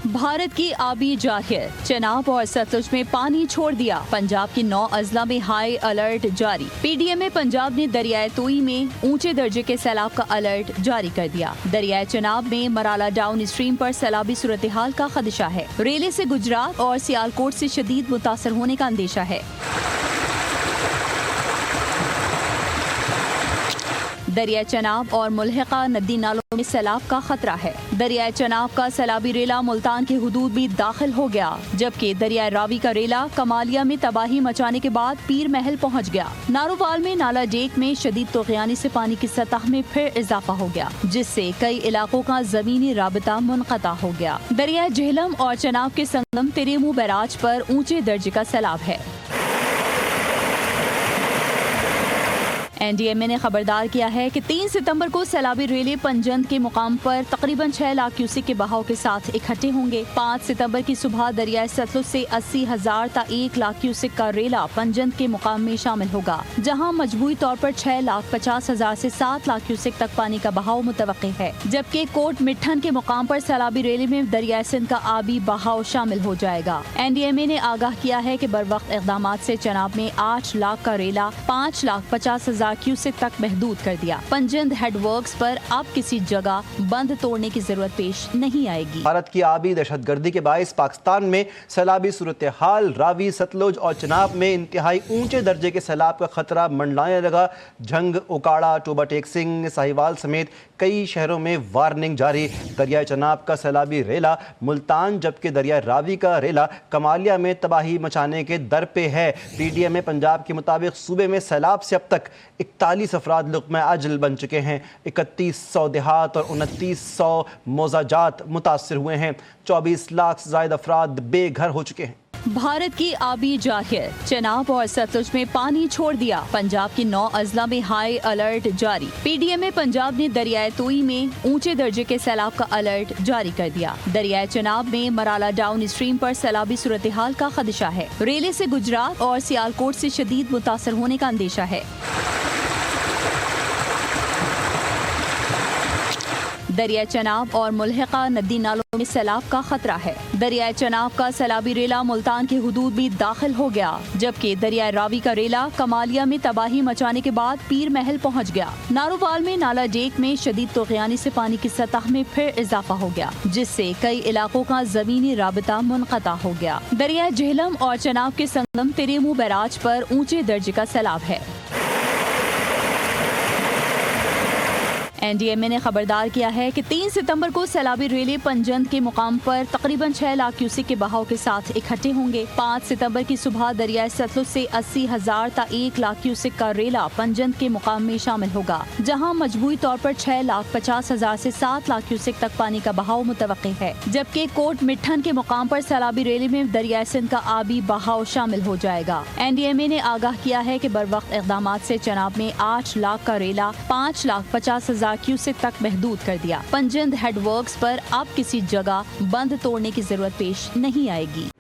भारत की आबी जाहिर, चेनाब और सतलुज में पानी छोड़ दिया। पंजाब के 9 अजला में हाई अलर्ट जारी। पीडीएम पंजाब ने दरियाए तोई में ऊंचे दर्जे के सैलाब का अलर्ट जारी कर दिया। दरियाए चेनाब में मराला डाउन स्ट्रीम पर सैलाबी सूरत हाल का खदशा है। रेले से गुजरात और सियालकोट से शदीद मुतासर होने का अंदेशा है। दरिया चेनाब और मुल्हिका नदी नालों में सैलाब का खतरा है। दरिया चेनाब का सैलाबी रेला मुल्तान के हुदूद भी दाखिल हो गया, जबकि दरिया रावी का रेला कमालिया में तबाही मचाने के बाद पीर महल पहुंच गया। नारोवाल में नाला डेक में शदीद तूफ़ानी से पानी की सतह में फिर इजाफा हो गया, जिससे कई इलाकों का जमीनी राबता मुनक़ता हो गया। दरिया झेलम और चेनाब के संगम तेरेमू बैराज पर ऊंचे दर्जे का सैलाब है। एनडीएमए ने खबरदार किया है कि 3 सितंबर को सैलाबी रेले पंजंद के मुकाम पर तकरीबन 6 लाख क्यूसेक के बहाव के साथ इकट्ठे होंगे। 5 सितंबर की सुबह दरिया सतलुज से 80,000 ता 1 लाख क्यूसेक का रेला पंजंद के मुकाम में शामिल होगा, जहां मजबूरी तौर पर 6,50,000 से 7 लाख क्यूसेक तक पानी का बहाव मुतवक्की है। जबकि कोट मिठन के मुकाम पर सैलाबी रेले में दरिया सिंध का आबी बहाव शामिल हो जाएगा। एनडीएमए ने आगाह किया है कि बरवक्त इक़दाम से चेनाब में 8 लाख का रेला 5,50,000 क्यूसेक तक महदूद कर दिया। पंजंद हेडवर्क्स पर अब किसी जगह बंद तोड़ने की जरूरत पेश नहीं आएगी। भारत की आबी दहशतगर्दी के बायस पाकिस्तान में सैलाबी सूरत हाल, रावी, सतलुज और चेनाब में इंतहाई ऊंचे दर्जे के सैलाब का खतरा मंडलाने लगा। झंग, ओकाड़ा, टोबा टेक सिंह, साहिवाल समेत कई शहरों में वार्निंग जारी। दरिया चेनाब का सैलाबी रेला मुल्तान, जबकि दरिया रावी का रेला कमालिया में तबाही मचाने के दर पे है। पीडीएम पंजाब के मुताबिक सूबे में सैलाब से अब तक 41 अफराद लुक़्मा अजल बन चुके हैं। 3100 देहात और 2900 मोजाजात मुतासर हुए हैं। 24 लाख से ज़ायद अफराद बेघर हो चुके हैं। भारत की आबी जाहिर, चेनाब और सतलुज में पानी छोड़ दिया। पंजाब के 9 अजला में हाई अलर्ट जारी। पीडीएम पंजाब ने दरियाए तोई में ऊंचे दर्जे के सैलाब का अलर्ट जारी कर दिया। दरियाए चेनाब में मराला डाउन स्ट्रीम पर सैलाबी सूरत हाल का खदशा है। रेले से गुजरात और सियालकोट से शदीद मुतासर होने का अंदेशा है। दरिया चेनाब और मुल्हिका नदी नालों में सैलाब का खतरा है। दरिया चेनाब का सैलाबी रेला मुल्तान के हुदूद भी दाखिल हो गया, जबकि दरिया रावी का रेला कमालिया में तबाही मचाने के बाद पीर महल पहुंच गया। नारोवाल में नाला डेक में शदीद तूफ़ानी से पानी की सतह में फिर इजाफा हो गया, जिससे कई इलाकों का जमीनी राबता मुनक़ता हो गया। दरिया झेलम और चेनाब के संगम तेरेमू बैराज पर ऊंचे दर्जे का सैलाब है। एनडीएमए ने खबरदार किया है कि 3 सितंबर को सैलाबी रेले पंजंद के मुकाम पर तकरीबन 6 लाख क्यूसेक के बहाव के साथ इकट्ठे होंगे। 5 सितंबर की सुबह दरिया सतलुज से 80,000 ता 1 लाख क्यूसेक का रेला पंजंद के मुकाम में शामिल होगा, जहां मजबूरी तौर पर 6,50,000 से 7 लाख क्यूसेक तक पानी का बहाव मुतवक्की है। जबकि कोट मिठन के मुकाम पर सैलाबी रेले में दरिया सिंध का आबी बहाव शामिल हो जाएगा। एनडीएमए ने आगाह किया है कि बरवक्त इक़दाम से चेनाब में 8 लाख का रेला 5,50,000 क्यूसेक तक महदूद कर दिया। पंजंद हेडवर्क्स पर अब किसी जगह बंद तोड़ने की जरूरत पेश नहीं आएगी।